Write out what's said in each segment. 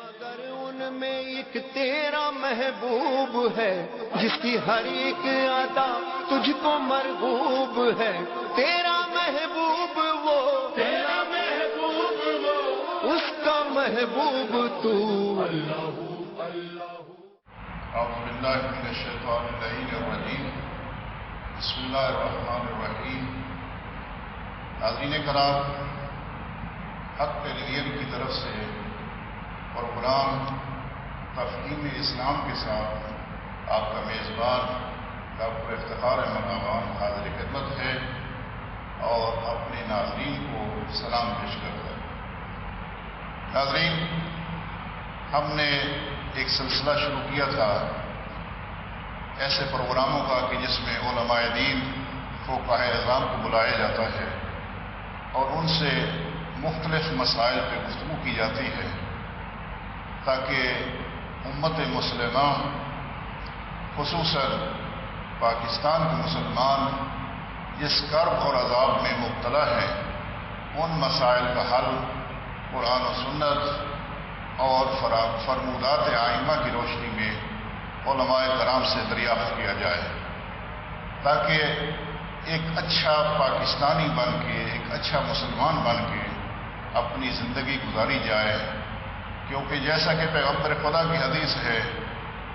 مگر ان میں ایک تیرا محبوب ہے جس کی ہر ایک ادا تجھ کو مرغوب ہے. تیرا محبوب وہ اس کا محبوب تو. اعوذ باللہ من الشیطان الرجیم. بسم اللہ الرحمن الرحیم. ناظرین کرام، حق ٹیلیویژن کی طرف سے پروگرام تفہیم اسلام کے ساتھ آپ کا میزبان ڈاکٹر افتخار احمد آبان حاضر خدمت ہے اور اپنے ناظرین کو سلام پیش کرتا ہے. ناظرین، ہم نے ایک سلسلہ شروع کیا تھا ایسے پروگراموں کا کہ جس میں علماء دین فقہاء اعظام کو بلایا جاتا ہے اور ان سے مختلف مسائل پہ گفتگو کی جاتی ہے تاکہ امت مسلمہ خصوصاً پاکستان کے مسلمان جس کرب اور عذاب میں مبتلا ہیں ان مسائل کا حل قرآن و سنت اور فرمودات آئمہ کی روشنی میں علماء کرام سے دریافت کیا جائے تاکہ ایک اچھا پاکستانی بن کے، ایک اچھا مسلمان بن کے اپنی زندگی گزاری جائے. کیونکہ جیسا کہ پیغمبر خدا کی حدیث ہے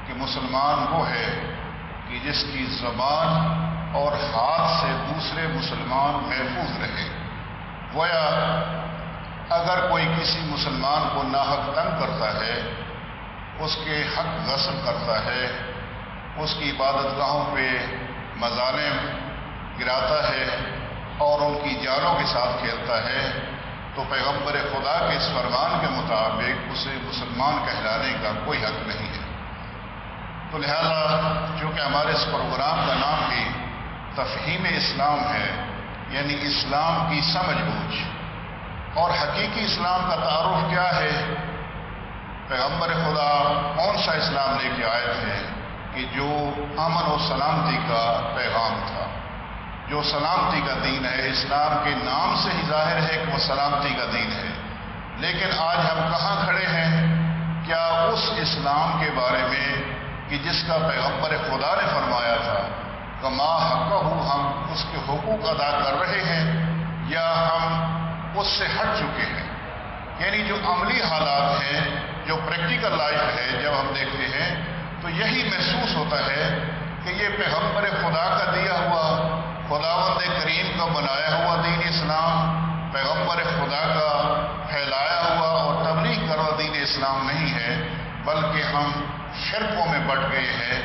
کہ مسلمان وہ ہے کہ جس کی زبان اور ہاتھ سے دوسرے مسلمان محفوظ رہے. گویا اگر کوئی کسی مسلمان کو ناحق تنگ کرتا ہے، اس کے حق غصب کرتا ہے، اس کی عبادت گاہوں پہ مظالم گراتا ہے اور ان کی جانوں کے ساتھ کھیلتا ہے، تو پیغمبر خدا کے اس فرمان کے مطابق اسے مسلمان کہلانے کا کوئی حق نہیں ہے. تو لہذا چونکہ ہمارے اس پروگرام کا نام بھی تفہیم اسلام ہے، یعنی اسلام کی سمجھ بوجھ اور حقیقی اسلام کا تعارف کیا ہے، پیغمبر خدا کون سا اسلام لے کے آئے تھے کہ جو امن و سلامتی کا پیغام تھا، جو سلامتی کا دین ہے. اسلام کے نام سے ہی ظاہر ہے کہ وہ سلامتی کا دین ہے. لیکن آج ہم کہاں کھڑے ہیں؟ کیا اس اسلام کے بارے میں کہ جس کا پیغمبر خدا نے فرمایا تھا کہ ما حقہ، ہم اس کے حقوق ادا کر رہے ہیں یا ہم اس سے ہٹ چکے ہیں؟ یعنی جو عملی حالات ہیں، جو پریکٹیکل لائف ہے، جب ہم دیکھتے ہیں تو یہی محسوس ہوتا ہے کہ یہ پیغمبر خدا کا دیا ہوا، خداوند کریم کا بنایا ہوا دین اسلام، پیغمبر خدا کا پھیلایا ہوا اور تبلیغ کردہ دین اسلام نہیں ہے، بلکہ ہم شرکوں میں بٹ گئے ہیں.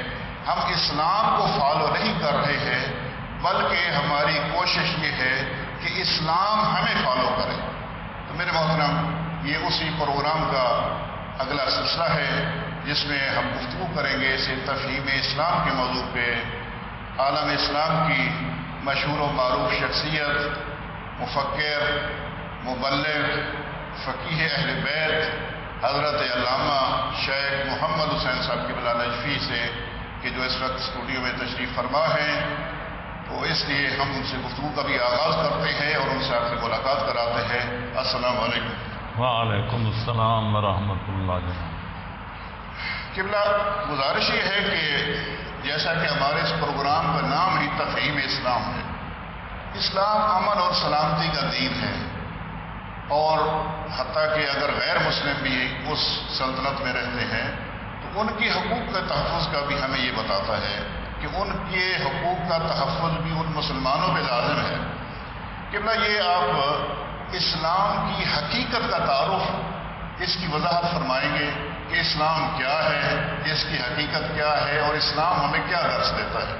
ہم اسلام کو فالو نہیں کر رہے ہیں، بلکہ ہماری کوشش یہ ہے کہ اسلام ہمیں فالو کرے. تو میرے محترم، یہ اسی پروگرام کا اگلا سلسلہ ہے جس میں ہم گفتگو کریں گے اسے تفہیم اسلام کے موضوع پہ. عالم اسلام کی مشہور و معروف شخصیت، مفکر، مبلغ، فقیہ اہل بیت حضرت علامہ شیخ محمد حسین صاحب قبلہ نجفی سے کہ جو اس وقت اسٹوڈیو میں تشریف فرما ہیں، تو اس لیے ہم ان سے گفتگو کا بھی آغاز کرتے ہیں اور ان سے آپ سے ملاقات کراتے ہیں. السلام علیکم. وعلیکم السلام ورحمۃ اللہ جناب. قبلہ، گزارش یہ ہے کہ جیسا کہ ہمارے اس پروگرام کا نام ہی تفہیم اسلام ہے، اسلام امن اور سلامتی کا دین ہے، اور حتیٰ کہ اگر غیر مسلم بھی اس سلطنت میں رہتے ہیں تو ان کے حقوق کے تحفظ کا بھی ہمیں یہ بتاتا ہے کہ ان کے حقوق کا تحفظ بھی ان مسلمانوں پہ لازم ہے. قبلہ، یہ آپ اسلام کی حقیقت کا تعارف، اس کی وضاحت فرمائیں گے کہ اسلام کیا ہے، اس کی حقیقت کیا ہے اور اسلام ہمیں کیا درس دیتا ہے؟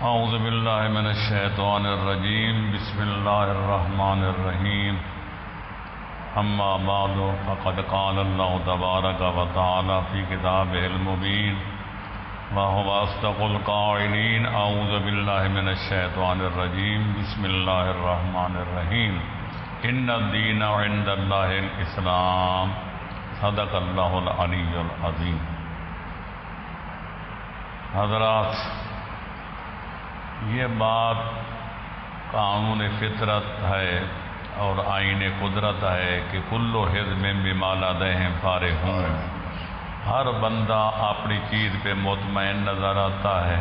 اعوذ باللہ من الشیطان الرجیم. بسم اللہ الرحمن الرحیم. اما بعد فقد قال اللہ تبارک و تعالی فی کتابہ المبین وهو اصدق القائلین. اعوذ باللہ من الشیطان الرجیم. بسم اللہ الرحمن الرحیم. ان الدین عند اللہ الاسلام. صدق اللہ العلی العظیم. حضرات، یہ بات قانون فطرت ہے. اور آئین قدرت ہے کہ کل حزب بما لدیہم فارغون، ہر بندہ اپنی چیز پہ مطمئن نظر آتا ہے،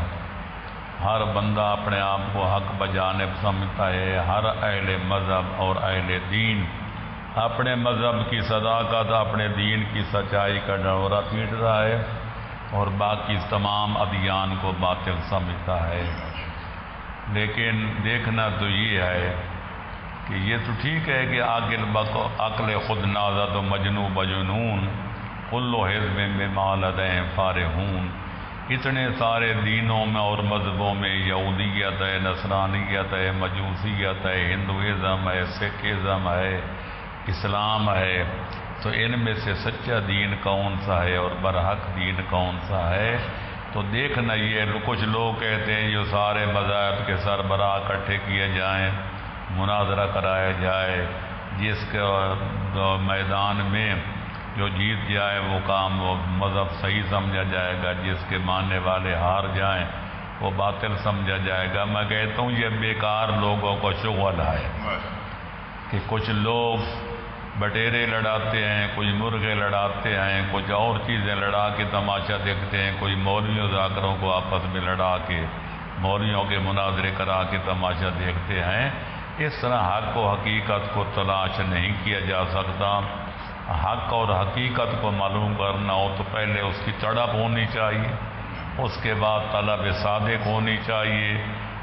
ہر بندہ اپنے آپ کو حق بجانب سمجھتا ہے، ہر اہل مذہب اور اہل دین اپنے مذہب کی صداقت، اپنے دین کی سچائی کا ڈھورا پیٹ رہا ہے اور باقی تمام ادیان کو باطل سمجھتا ہے۔ لیکن دیکھنا تو یہ ہے کہ یہ تو ٹھیک ہے کہ عقل خود نازد و مجنون بجنون کل حزب بما لدیہم فارغون، اتنے سارے دینوں میں اور مذہبوں میں یہودیت ہے، نصرانیت ہے، مجوسیت ہے، ہندوازم ہے، سکھزم ہے، اسلام ہے، تو ان میں سے سچا دین کون سا ہے اور برحق دین کون سا ہے؟ تو دیکھنا یہ کچھ لوگ کہتے ہیں جو سارے مذاہب کے سربراہ اکٹھے کیے جائیں، مناظرہ کرایا جائے، جس کے میدان میں جو جیت جائے وہ کام وہ مذہب صحیح سمجھا جائے گا، جس کے ماننے والے ہار جائیں وہ باطل سمجھا جائے گا۔ میں کہتا ہوں یہ بیکار لوگوں کو شغل ہے کہ کچھ لوگ بٹیرے لڑاتے ہیں، کچھ مرغے لڑاتے ہیں، کچھ اور چیزیں لڑا کے تماشا دیکھتے ہیں، کوئی مولویوں ذاکروں کو آپس میں لڑا کے مولویوں کے مناظرے کرا کے تماشا دیکھتے ہیں۔ اس طرح حق و حقیقت کو تلاش نہیں کیا جا سکتا۔ حق اور حقیقت کو معلوم کرنا ہو تو پہلے اس کی تڑپ ہونی چاہیے، اس کے بعد طلب صادق ہونی چاہیے،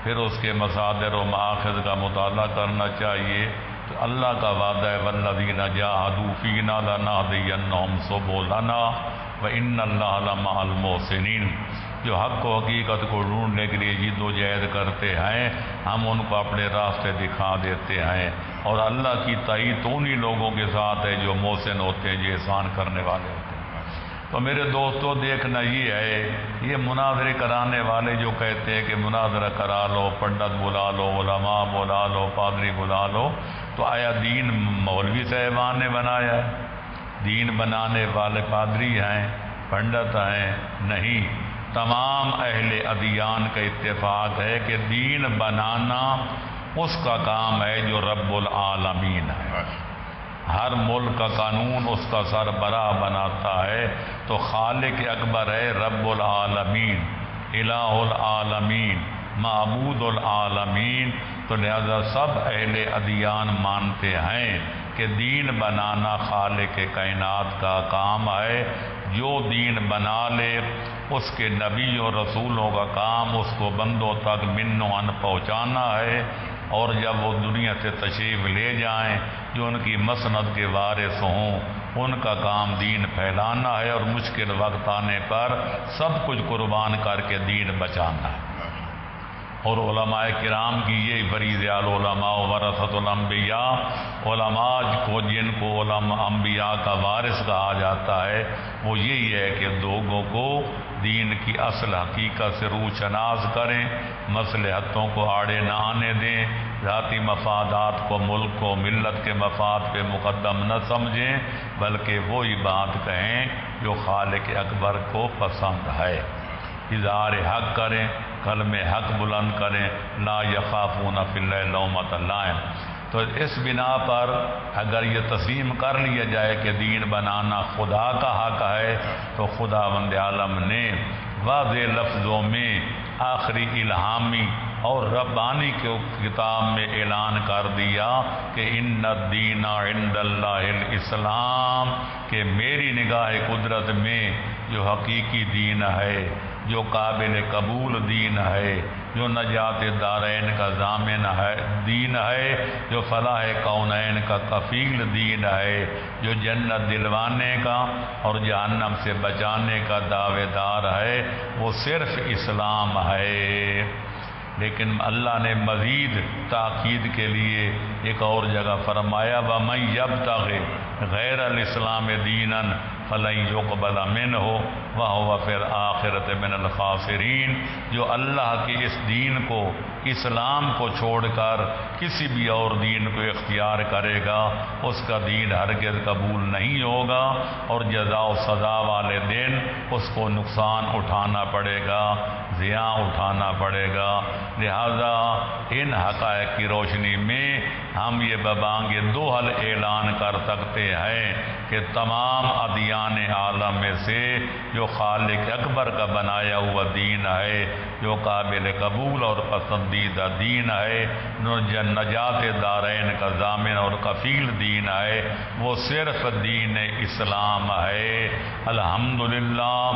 پھر اس کے مصادر و مآخذ کا مطالعہ کرنا چاہیے۔ تو اللہ کا وعدہ ہے والذین جاہدوا فینا لنہدینہم سبلنا وان اللہ لمع المحسنین، جو حق و حقیقت کو ڈھونڈنے کے لیے جد و جہد کرتے ہیں ہم ان کو اپنے راستے دکھا دیتے ہیں، اور اللہ کی تائید تو انہی لوگوں کے ساتھ ہے جو محسن ہوتے ہیں، جو احسان کرنے والے ہوتے ہیں۔ تو میرے دوستو دیکھنا یہ ہے، یہ مناظرے کرانے والے جو کہتے ہیں کہ مناظرہ کرا لو، پنڈت بلا لو، علماء بلا لو، پادری بلا لو، تو آیا دین مولوی صاحبان نے بنایا ہے؟ دین بنانے والے پادری ہیں، پنڈت ہیں؟ نہیں، تمام اہل ادیان کا اتفاق ہے کہ دین بنانا اس کا کام ہے جو رب العالمین ہے۔ ہر ملک کا قانون اس کا سربراہ بناتا ہے، تو خالق اکبر ہے رب العالمین، الہ العالمین، معبود العالمین۔ تو لہذا سب اہل ادیان مانتے ہیں کہ دین بنانا خالق کائنات کا کام ہے۔ جو دین بنا لے اس کے نبی اور رسولوں کا کام اس کو بندوں تک من و عن پہنچانا ہے، اور جب وہ دنیا سے تشریف لے جائیں جو ان کی مسند کے وارث ہوں ان کا کام دین پھیلانا ہے، اور مشکل وقت آنے پر سب کچھ قربان کر کے دین بچانا ہے۔ اور علماء کرام کی یہی فریضہ، العلماء ورثۃ الانبیاء، علماء کو جن کو علماء انبیاء کا وارث کہا جاتا ہے، وہ یہی ہے کہ لوگوں کو دین کی اصل حقیقت سے روشناس کریں، مصلحتوں کو آڑے نہ آنے دیں، ذاتی مفادات کو ملک کو ملت کے مفاد پہ مقدم نہ سمجھیں، بلکہ وہی بات کہیں جو خالق اکبر کو پسند ہے۔ اظہار حق کریں، کلمہ حق بلند کریں، لا یخافون فی اللہ لومۃ لائم۔ تو اس بنا پر اگر یہ تسلیم کر لیا جائے کہ دین بنانا خدا کا حق ہے، تو خداوند عالم نے واضح لفظوں میں آخری الہامی اور ربانی کے کتاب میں اعلان کر دیا کہ ان الدین عند اللہ الاسلام، کہ میری نگاہ قدرت میں جو حقیقی دین ہے، جو قابل قبول دین ہے، جو نجات دارین کا ضامن ہے دین ہے، جو فلاح کونین کا کفیل دین ہے، جو جنت دلوانے کا اور جہنم سے بچانے کا دعوے دار ہے، وہ صرف اسلام ہے۔ لیکن اللہ نے مزید تاکید کے لیے ایک اور جگہ فرمایا وَمَن يَبْتَغِ غَيْرَ الْإِسْلَامِ دِينًا فَلَن يُقْبَلَ مِنْهُ وَهُوَ فِي الْآخِرَةِ مِنَ الْخَاسِرِينَ، جو اللہ کے اس دین کو، اسلام کو چھوڑ کر کسی بھی اور دین کو اختیار کرے گا اس کا دین ہرگز قبول نہیں ہوگا، اور جزا و سزا والے دن اس کو نقصان اٹھانا پڑے گا، زیاں اٹھانا پڑے گا۔ لہذا ان حقائق کی روشنی میں ہم یہ ببانگ دوہل اعلان کر سکتے ہیں کہ تمام ادیان عالم میں سے جو خالق اکبر کا بنایا ہوا دین ہے، جو قابل قبول اور پسندیدہ دین ہے، نجات دارین کا ضامن اور کفیل دین ہے، وہ صرف دین اسلام ہے۔ الحمدللہ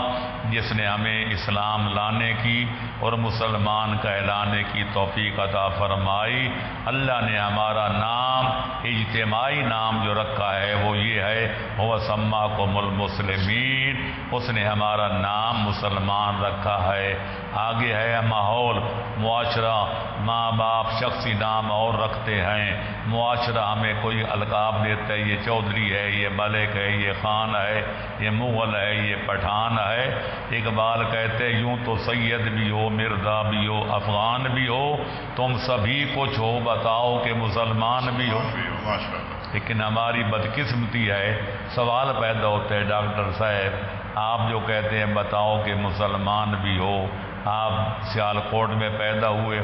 جس نے ہمیں اسلام لانے کی اور مسلمان کہلانے کی توفیق عطا فرمائی۔ اللہ نے ہمارا نام، اجتماعی نام جو رکھا ہے وہ یہ ہے، هو سماکم المسلمین، اس نے ہمارا نام مسلمان رکھا ہے۔ آگے ہے ماحول، معاشرہ، ماں باپ شخصی نام اور رکھتے ہیں، معاشرہ ہمیں کوئی القاب دیتا ہے، یہ چودھری ہے، یہ ملک ہے، یہ خان ہے، یہ مغل ہے، یہ پٹھان ہے۔ اقبال کہتے یوں تو سید بھی ہو، مرزا بھی ہو، افغان بھی ہو، تم سبھی کچھ ہو، بتاؤ کہ مسلمان بھی ہو۔ لیکن ہماری بدقسمتی ہے، سوال پیدا ہوتا ہے ڈاکٹر صاحب آپ جو کہتے ہیں بتاؤ کہ مسلمان بھی ہو، آپ سیالکوٹ میں پیدا ہوئے،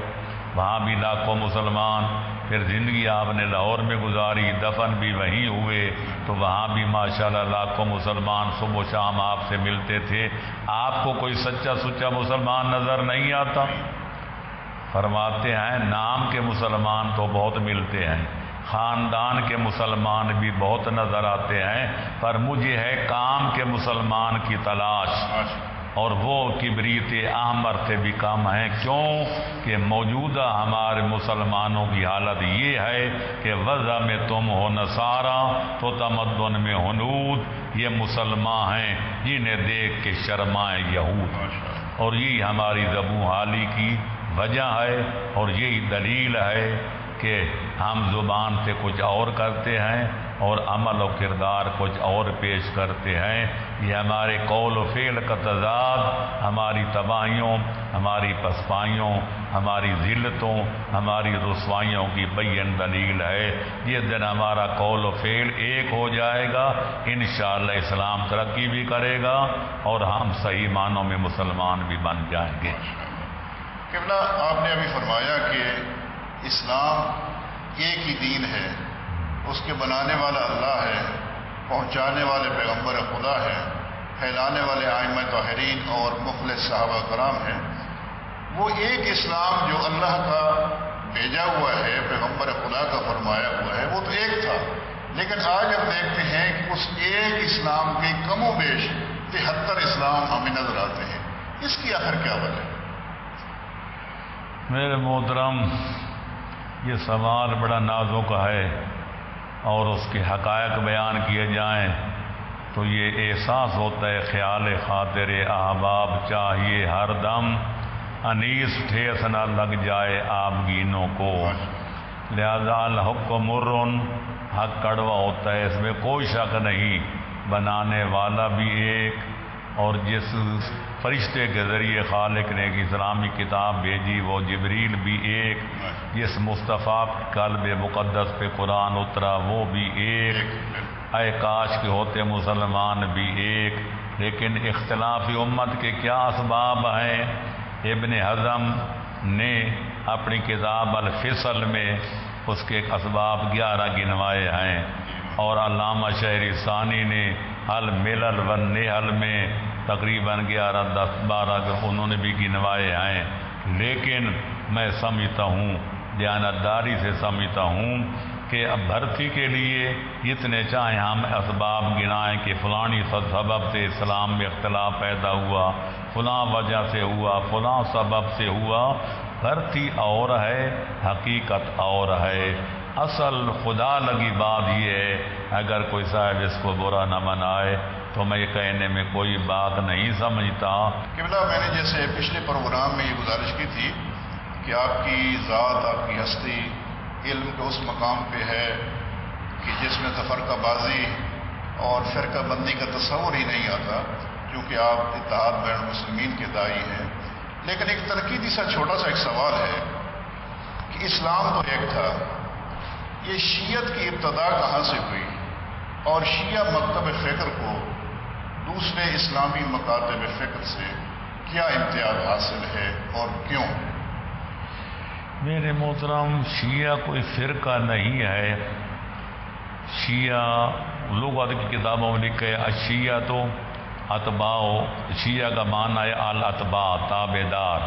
وہاں بھی لاکھوں مسلمان، پھر زندگی آپ نے لاہور میں گزاری، دفن بھی وہیں ہوئے، تو وہاں بھی ماشاءاللہ لاکھوں مسلمان صبح و شام آپ سے ملتے تھے، آپ کو کوئی سچا سچا مسلمان نظر نہیں آتا؟ فرماتے ہیں نام کے مسلمان تو بہت ملتے ہیں، خاندان کے مسلمان بھی بہت نظر آتے ہیں، پر مجھے ہے کام کے مسلمان کی تلاش، اور وہ کبریت احمر سے بھی کم ہیں۔ کیوں کہ موجودہ ہمارے مسلمانوں کی حالت یہ ہے کہ وضع میں تم ہو نصارہ تو تمدن میں ہنود، یہ مسلمان ہیں جنہیں دیکھ کے شرمائیں یہود، اور یہی ہماری زبوں حالی کی وجہ ہے، اور یہی دلیل ہے کہ ہم زبان سے کچھ اور کرتے ہیں اور عمل و کردار کچھ اور پیش کرتے ہیں۔ یہ ہمارے قول و فعل کا تضاد ہماری تباہیوں، ہماری پسپائیوں، ہماری ذلتوں، ہماری رسوائیوں کی بین دلیل ہے۔ جس دن ہمارا قول و فعل ایک ہو جائے گا انشاءاللہ اسلام ترقی بھی کرے گا اور ہم صحیح معنوں میں مسلمان بھی بن جائیں گے۔ قبلہ آپ نے ابھی فرمایا کہ اسلام ایک ہی دین ہے، اس کے بنانے والا اللہ ہے، پہنچانے والے پیغمبر خدا ہے، پھیلانے والے ائمہ طاہرین اور مخلص صحابہ کرام ہیں۔ وہ ایک اسلام جو اللہ کا بھیجا ہوا ہے، پیغمبر خدا کا فرمایا ہوا ہے، وہ تو ایک تھا، لیکن آج ہم دیکھتے ہیں کہ اس ایک اسلام کے کم و بیش 73 اسلام ہمیں نظر آتے ہیں۔ اس کی آخر کیا وجہ ہے؟ میرے محترم، یہ سوال بڑا نازک ہے اور اس کے حقائق بیان کیے جائیں تو یہ احساس ہوتا ہے خیال خاطر احباب چاہیے ہر دم انیس ٹھیس نہ لگ جائے آبگینوں کو، لہذا الحق مرن، حق کڑوا ہوتا ہے، اس میں کوئی شک نہیں، بنانے والا بھی ایک، اور جس فرشتے کے ذریعے خالق نے ایک اسلامی کتاب بھیجی وہ جبریل بھی ایک، جس مصطفیٰ قلب مقدس پہ قرآن اترا وہ بھی ایک، اے کاش کے ہوتے مسلمان بھی ایک۔ لیکن اختلاف امت کے کیا اسباب ہیں؟ ابن حزم نے اپنی کتاب الفصل میں اس کے اسباب 11 گنوائے ہیں، اور علامہ شہرستانی نے الملل والنحل میں تقریباً 11-10-12 انہوں نے بھی گنوائے ہیں۔ لیکن میں سمجھتا ہوں، دیانتداری سے سمجھتا ہوں کہ اب بھرتی کے لیے اتنے چاہیں ہم اسباب گنائیں کہ فلانی سبب سے اسلام میں اختلاف پیدا ہوا، فلاں وجہ سے ہوا، فلاں سبب سے ہوا، بھرتی اور ہے، حقیقت اور ہے۔ اصل خدا لگی بات یہ ہے، اگر کوئی صاحب اس کو برا نہ منائے تو میں یہ کہنے میں کوئی بات نہیں سمجھتا۔ قبلہ میں نے جیسے پچھلے پروگرام میں یہ گزارش کی تھی کہ آپ کی ذات، آپ کی ہستی علم کے اس مقام پہ ہے کہ جس میں تفرقہ بازی اور فرقہ بندی کا تصور ہی نہیں آتا، کیونکہ آپ اتحاد بین المسلمین کے داعی ہیں۔ لیکن ایک تنقیدی سا چھوٹا سا ایک سوال ہے کہ اسلام تو ایک تھا، یہ شیعت کی ابتدا کہاں سے ہوئی، اور شیعہ مکتب فکر کو دوسرے اسلامی مکاتب فکر سے کیا امتیاز حاصل ہے اور کیوں؟ میرے محترم، شیعہ کوئی فرقہ نہیں ہے. شیعہ لغت کی کتابوں میں لکھے اشیعہ تو اتباع، شیعہ کا معنی ہے الاتباع، تابع دار.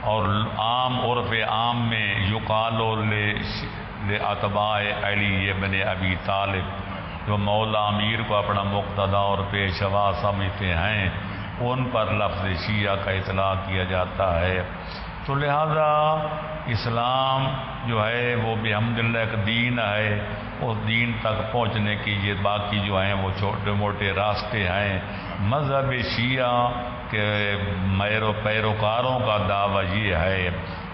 اور عام عرف عام میں یقالو لاتباع علی ابن ابی طالب، جو مولا امیر کو اپنا مقتدی اور پیشوا سمجھتے ہیں، ان پر لفظ شیعہ کا اطلاق کیا جاتا ہے. تو لہذا اسلام جو ہے وہ بحمدللہ ایک دین ہے. اس دین تک پہنچنے کی یہ باقی جو ہیں وہ چھوٹے موٹے راستے ہیں. مذہب شیعہ کے پیروکاروں کا دعویٰ یہ ہے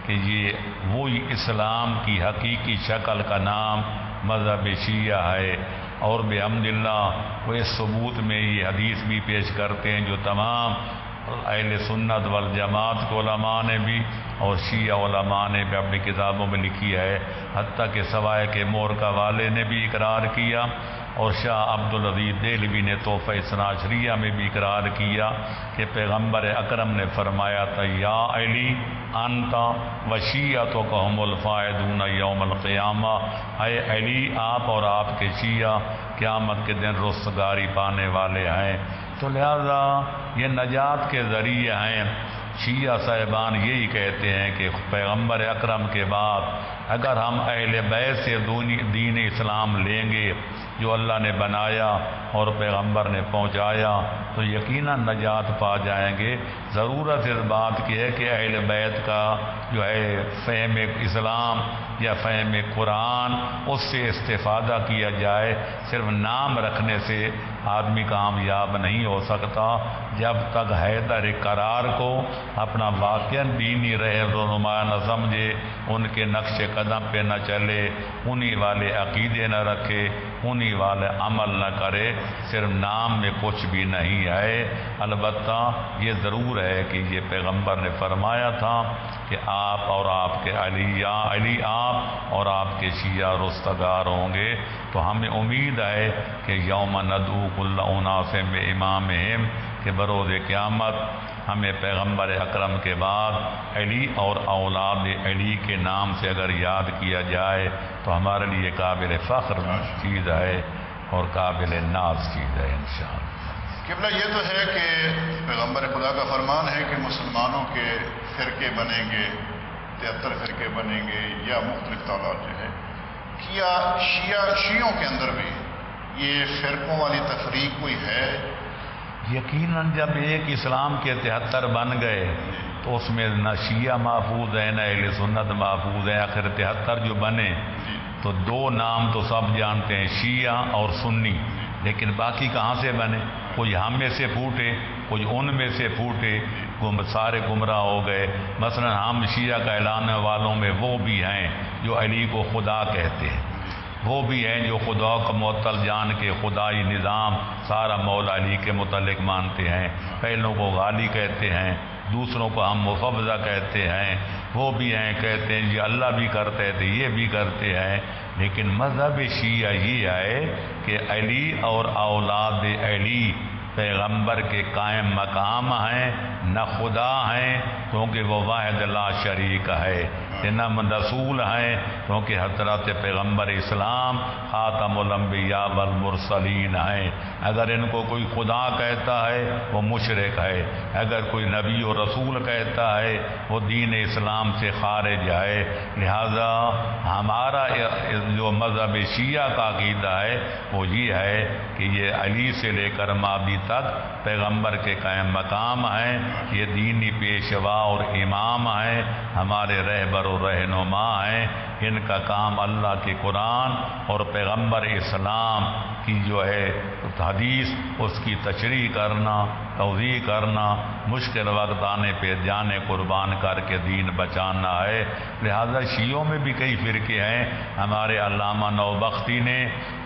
کہ یہ وہی اسلام کی حقیقی شکل کا نام مذہب شیعہ ہے. اور بحمدللہ وہ اس ثبوت میں یہ حدیث بھی پیش کرتے ہیں جو تمام اہل سنت والجماعت کے علماء نے بھی اور شیعہ علماء نے بھی اپنی کتابوں میں لکھی ہے. حتیٰ کہ سوائے کے مورکہ والے نے بھی اقرار کیا اور شاہ عبدالعزیز دہلوی نے تحفہ اثنا عشریہ میں بھی اقرار کیا کہ پیغمبر اکرم نے فرمایا تھا یا علی انت و شیعتکم الفائزون یوم القیامہ، اے علی آپ اور آپ کے شیعہ قیامت کے دن رستگاری پانے والے ہیں. تو لہذا یہ نجات کے ذریعے ہیں. شیعہ صاحبان یہی کہتے ہیں کہ پیغمبر اکرم کے بعد اگر ہم اہل بیت سے دین اسلام لیں گے جو اللہ نے بنایا اور پیغمبر نے پہنچایا تو یقیناً نجات پا جائیں گے. ضرورت اس بات کی ہے کہ اہل بیت کا جو ہے فہم اسلام یا فہم قرآن اس سے استفادہ کیا جائے. صرف نام رکھنے سے آدمی کامیاب نہیں ہو سکتا. جب تک حیدر قرار کو اپنا واقعہ دینی رہنما نہ سمجھے، ان کے نقش قدم پہ نہ چلے، انہی والے عقیدے نہ رکھے، انہی والے عمل نہ کرے، صرف نام میں کچھ بھی نہیں ہے. البتہ یہ ضرور ہے کہ یہ پیغمبر نے فرمایا تھا کہ آپ اور آپ کے علی آپ اور آپ کے شیعہ رستگار ہوں گے. تو ہمیں امید ہے کہ یوم ندعو کل اناس بامامہم کہ بروز قیامت ہمیں پیغمبر اکرم کے بعد علی اور اولاد علی کے نام سے اگر یاد کیا جائے تو ہمارے لیے قابل فخر چیز ہے اور قابل ناز چیز ہے انشاءاللہ. قبلہ یہ تو ہے کہ پیغمبر خدا کا فرمان ہے کہ مسلمانوں کے فرقے بنیں گے، 73 فرقے بنیں گے یا مختلف تعداد جو ہے. کیا شیعوں کے اندر بھی یہ فرقوں والی تفریق کوئی ہے؟ یقیناً جب ایک اسلام کے 73 بن گئے تو اس میں نہ شیعہ محفوظ ہیں نہ اہل سنت محفوظ ہیں. آخر 73 جو بنے تو دو نام تو سب جانتے ہیں، شیعہ اور سنی. لیکن باقی کہاں سے بنے؟ کوئی ہم میں سے پھوٹے، کوئی ان میں سے پھوٹے، سارے گمراہ ہو گئے. مثلا ہم شیعہ کا اعلان والوں میں وہ بھی ہیں جو علی کو خدا کہتے ہیں، وہ بھی ہیں جو خدا کا معطل جان کے خدائی نظام سارا مولا علی کے متعلق مانتے ہیں. پہلوں کو غالی کہتے ہیں، دوسروں کو ہم مفوضہ کہتے ہیں. وہ بھی ہیں کہتے ہیں یہ اللہ بھی کرتے تھے، یہ بھی کرتے ہیں. لیکن مذہب شیعہ یہ ہے کہ علی اور اولاد علی پیغمبر کے قائم مقام ہیں، نہ خدا ہیں کیونکہ وہ واحد لا شریک ہے، نہ رسول ہیں کیونکہ حضرت پیغمبر اسلام خاتم الانبیاء والمرسلین ہیں. اگر ان کو کوئی خدا کہتا ہے وہ مشرک ہے، اگر کوئی نبی و رسول کہتا ہے وہ دین اسلام سے خارج ہے. لہذا ہمارا جو مذہب شیعہ کا عقیدہ ہے وہ یہ ہے کہ یہ علی سے لے کر مابی تک پیغمبر کے قائم مقام ہیں. یہ دینی پیشوا اور امام ہیں، ہمارے رہبر و رہنما ہیں. ان کا کام اللہ کے قرآن اور پیغمبر اسلام کی جو ہے حدیث اس کی تشریح کرنا، توضیح کرنا، مشکل وقت آنے پہ جانے قربان کر کے دین بچانا ہے. لہذا شیعوں میں بھی کئی فرقے ہیں. ہمارے علامہ نوبختی نے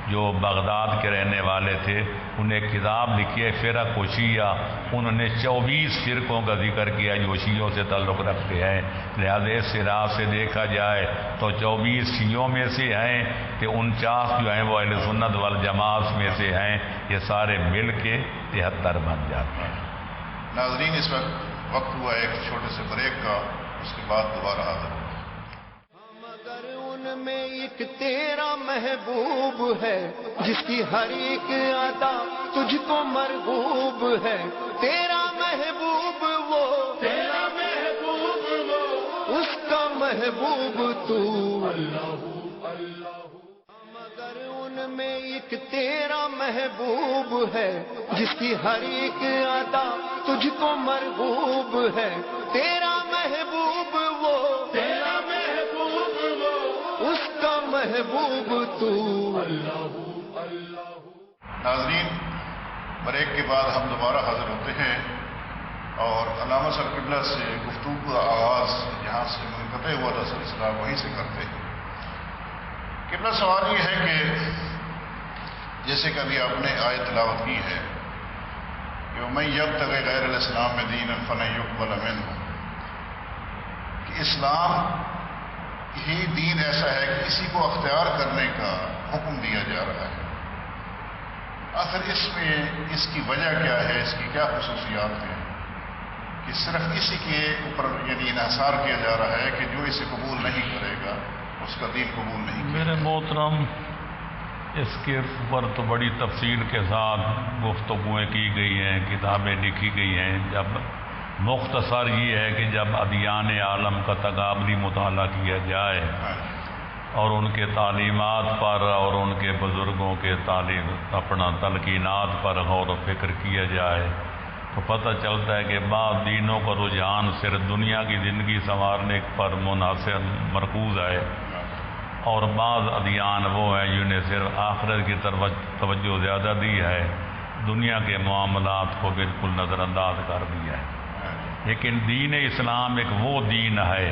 جو بغداد کے رہنے والے تھے انہیں کتاب لکھی ہے فرق و شیعہ. انہوں نے 24 فرقوں کا ذکر کیا جو شیعوں سے تعلق رکھتے ہیں. لہذا اس راز سے دیکھا جائے تو 24 شیعوں میں سے ہیں کہ 49 جو ہیں وہ اہل سنت والجماعت میں سے ہیں. یہ سارے مل کے 73 بن جاتے ہیں. ناظرین اس وقت ہوا ایک چھوٹے سے بریک کا، اس کے بعد دوبارہ حاضر ایک تیرا محبوب ہے جس کی ہر ایک ادا تجھ کو مرغوب ہے. تیرا محبوب وہ، تیرا محبوب وہ، اس کا محبوب تو. مگر ان میں ایک تیرا محبوب ہے جس کی ہر ایک ادا تجھ کو مرغوب ہے. تیرا محبوب وہ، تیرا محبوب وہ، اس کا محبوب تو. ناظرین، بریک کے بعد ہم دوبارہ حاضر ہوتے ہیں اور علامہ صاحب قبلہ سے گفتگو کا آغاز جہاں سے منقطع ہوا تھا سلسلہ وہیں سے کرتے ہیں. قبلہ سوال یہ ہے کہ جیسے کہ ابھی آپ نے آیت تلاوت کی ہے کہ وَمَن يَبْتَغِ غَيْرَ الْإِسْلَامِ دِينًا فَلَن يُقْبَلَ مِنْهُ، کہ اسلام ہی دین ایسا ہے کہ کسی کو اختیار کرنے کا حکم دیا جا رہا ہے. آخر اس میں اس کی وجہ کیا ہے، اس کی کیا خصوصیات ہیں کہ صرف اسی کے اوپر یعنی انحصار کیا جا رہا ہے کہ جو اسے قبول نہیں کرے گا اس کا دین قبول نہیں کرے گا. میرے محترم، اس کے اوپر تو بڑی تفصیل کے ساتھ گفتگویں کی گئی ہیں، کتابیں لکھی گئی ہیں. جب مختصر یہ ہے کہ جب ادیان عالم کا تقابلی مطالعہ کیا جائے اور ان کے تعلیمات پر اور ان کے بزرگوں کے اپنا تلقینات پر غور و فکر کیا جائے تو پتہ چلتا ہے کہ بعض دینوں کا رجحان صرف دنیا کی زندگی سنوارنے پر منحصر مرکوز ہے اور بعض ادیان وہ ہیں جنہیں صرف آخرت کی طرف توجہ زیادہ دی ہے، دنیا کے معاملات کو بالکل نظر انداز کر دیا ہے. لیکن دین اسلام ایک وہ دین ہے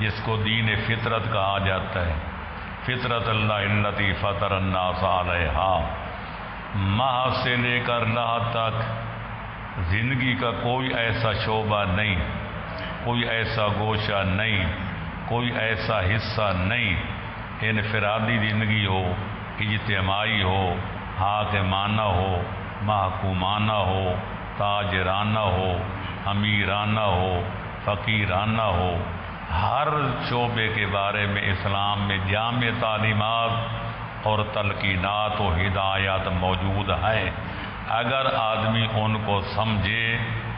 جس کو دین فطرت کہا جاتا ہے. فطرت اللہ التی فطر الناس علیہا، ماہ سے لے کر لاہ تک زندگی کا کوئی ایسا شعبہ نہیں، کوئی ایسا گوشہ نہیں، کوئی ایسا حصہ نہیں، انفرادی زندگی ہو، اجتماعی ہو، حاکمانہ ہو، محکومانہ ہو، تاجرانہ ہو، امیرانہ ہو، فقیرانہ ہو، ہر شعبے کے بارے میں اسلام میں جامع تعلیمات اور تلقینات و ہدایات موجود ہیں. اگر آدمی ان کو سمجھے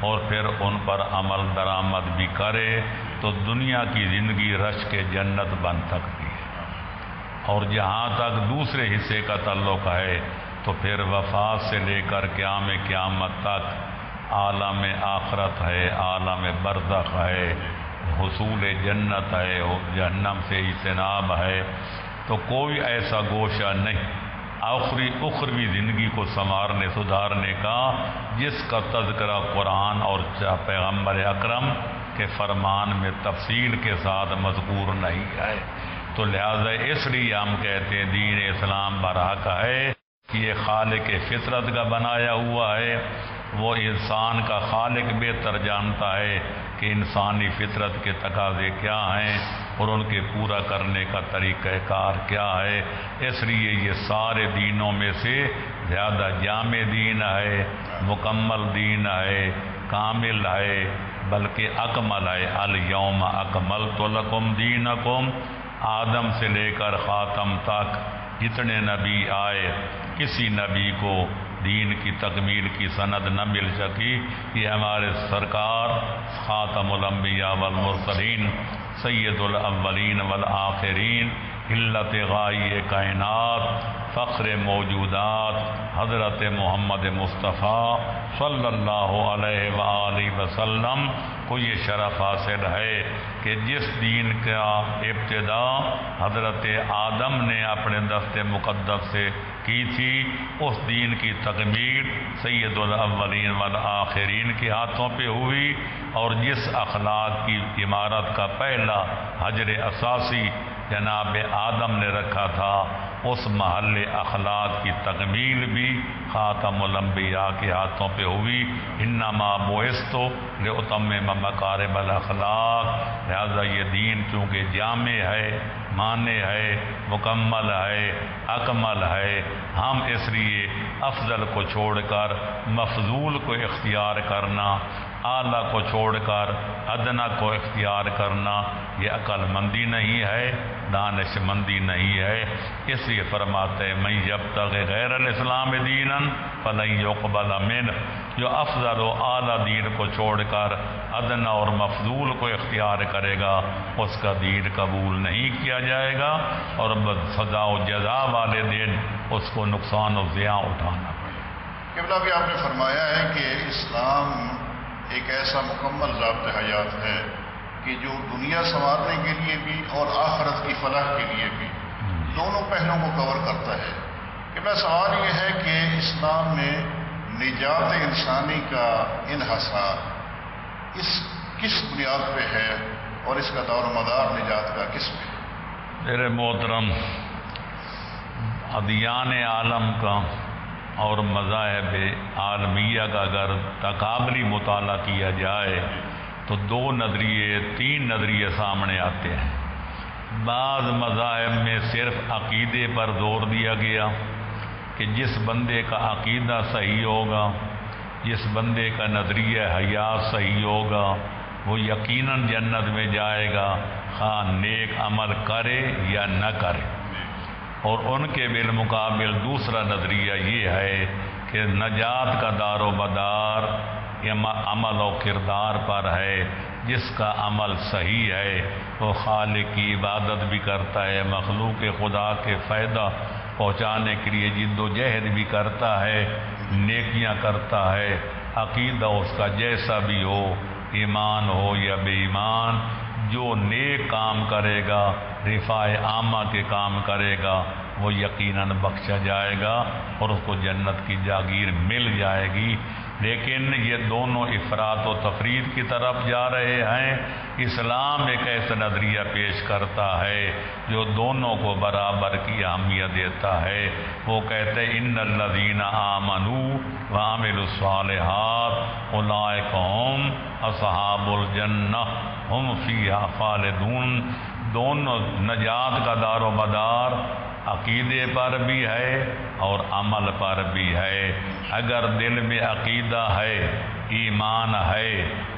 اور پھر ان پر عمل درآمد بھی کرے تو دنیا کی زندگی رش کے جنت بن سکتی ہے. اور جہاں تک دوسرے حصے کا تعلق ہے تو پھر وفات سے لے کر قیامت تک عالم آخرت ہے، عالم برزخ ہے، حصول جنت ہے، جہنم سے اجتناب ہے. تو کوئی ایسا گوشہ نہیں اخروی زندگی کو سنوارنے سدھارنے کا جس کا تذکرہ قرآن اور پیغمبر اکرم کے فرمان میں تفصیل کے ساتھ مذکور نہیں ہے. تو لہذا اس لیے ہم کہتے ہیں دین اسلام برحق ہے کہ یہ خالق فطرت کا بنایا ہوا ہے. وہ انسان کا خالق بہتر جانتا ہے کہ انسانی فطرت کے تقاضے کیا ہیں اور ان کے پورا کرنے کا طریقہ کار کیا ہے. اس لیے یہ سارے دینوں میں سے زیادہ جامع دین ہے، مکمل دین ہے، کامل ہے، بلکہ اکمل ہے. الیوم اکملت لکم دینکم، آدم سے لے کر خاتم تک جتنے نبی آئے کسی نبی کو دین کی تکمیل کی سند نہ مل سکی. یہ ہمارے سرکار خاتم الانبیاء والمرسلین، سید الاولین والآخرین، علت غائی کائنات، فخر موجودات حضرت محمد مصطفیٰ صلی اللہ علیہ وآلہ وسلم کو یہ شرف حاصل ہے کہ جس دین کا ابتدا حضرت آدم نے اپنے دست مقدس سے کی تھی، اس دین کی تکمیل سید الاولین والآخرین کے ہاتھوں پہ ہوئی. اور جس اخلاق کی عمارت کا پہلا حجر اساسی جناب آدم نے رکھا تھا، اس محل اخلاق کی تکمیل بھی خاتم الانبیاء کے ہاتھوں پہ ہوئی. انما بعثت لاتمم مکارم الاخلاق. لہذا یہ دین چونکہ جامع ہے، مانے ہے، مکمل ہے، اکمل ہے، ہم اس لیے افضل کو چھوڑ کر مفضول کو اختیار کرنا، اعلیٰ کو چھوڑ کر ادنا کو اختیار کرنا یہ عقل مندی نہیں ہے. دانش مندی نہیں ہے. اس لیے فرماتے ہیں من یبتغی غیر الاسلام دینا فلن یقبل منہ، جو افضل و اعلیٰ دین کو چھوڑ کر ادنی اور مفضول کو اختیار کرے گا اس کا دین قبول نہیں کیا جائے گا، اور سزا و جزا والے دن اس کو نقصان و زیاں اٹھانا پڑے گا. قبلہ بھی آپ نے فرمایا ہے کہ اسلام ایک ایسا مکمل ضابط حیات ہے کہ جو دنیا سنوارنے کے لیے بھی اور آخرت کی فلاح کے لیے بھی دونوں پہلوں کو کور کرتا ہے. قبلہ سوال یہ ہے کہ اسلام میں نجات انسانی کا انحصار کس بنیاد پہ ہے اور اس کا دور و مدار نجات کا کس پہ ہے؟ میرے محترم، ادیان عالم کا اور مذاہب عالمیہ کا اگر تقابلی مطالعہ کیا جائے تو 2 نظریے 3 نظریے سامنے آتے ہیں. بعض مذاہب میں صرف عقیدے پر زور دیا گیا کہ جس بندے کا عقیدہ صحیح ہوگا، جس بندے کا نظریہ حیات صحیح ہوگا، وہ یقیناً جنت میں جائے گا، خواہ نیک عمل کرے یا نہ کرے. اور ان کے بالمقابل دوسرا نظریہ یہ ہے کہ نجات کا دار و مدار عمل و کردار پر ہے. جس کا عمل صحیح ہے وہ خالق کی عبادت بھی کرتا ہے، مخلوق خدا کے فائدہ پہنچانے کے لیے جد و جہد بھی کرتا ہے، نیکیاں کرتا ہے. عقیدہ اس کا جیسا بھی ہو، ایمان ہو یا بے ایمان، جو نیک کام کرے گا، رفاع عامہ کے کام کرے گا، وہ یقیناً بخشا جائے گا اور اس کو جنت کی جاگیر مل جائے گی. لیکن یہ دونوں افراط و تفرید کی طرف جا رہے ہیں. اسلام ایک ایسا نظریہ پیش کرتا ہے جو دونوں کو برابر کی اہمیت دیتا ہے. وہ کہتے ہیں ان الذین آمنوا وعملوا الصالحات اولئک هم اصحاب الجنہ ہم فیہا خالدون. دونوں نجات کا دار و مدار عقیدے پر بھی ہے اور عمل پر بھی ہے. اگر دل میں عقیدہ ہے، ایمان ہے،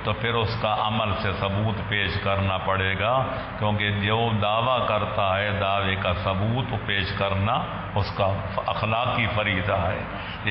تو پھر اس کا عمل سے ثبوت پیش کرنا پڑے گا، کیونکہ جو دعویٰ کرتا ہے دعوے کا ثبوت پیش کرنا اس کا اخلاقی فریضہ ہے.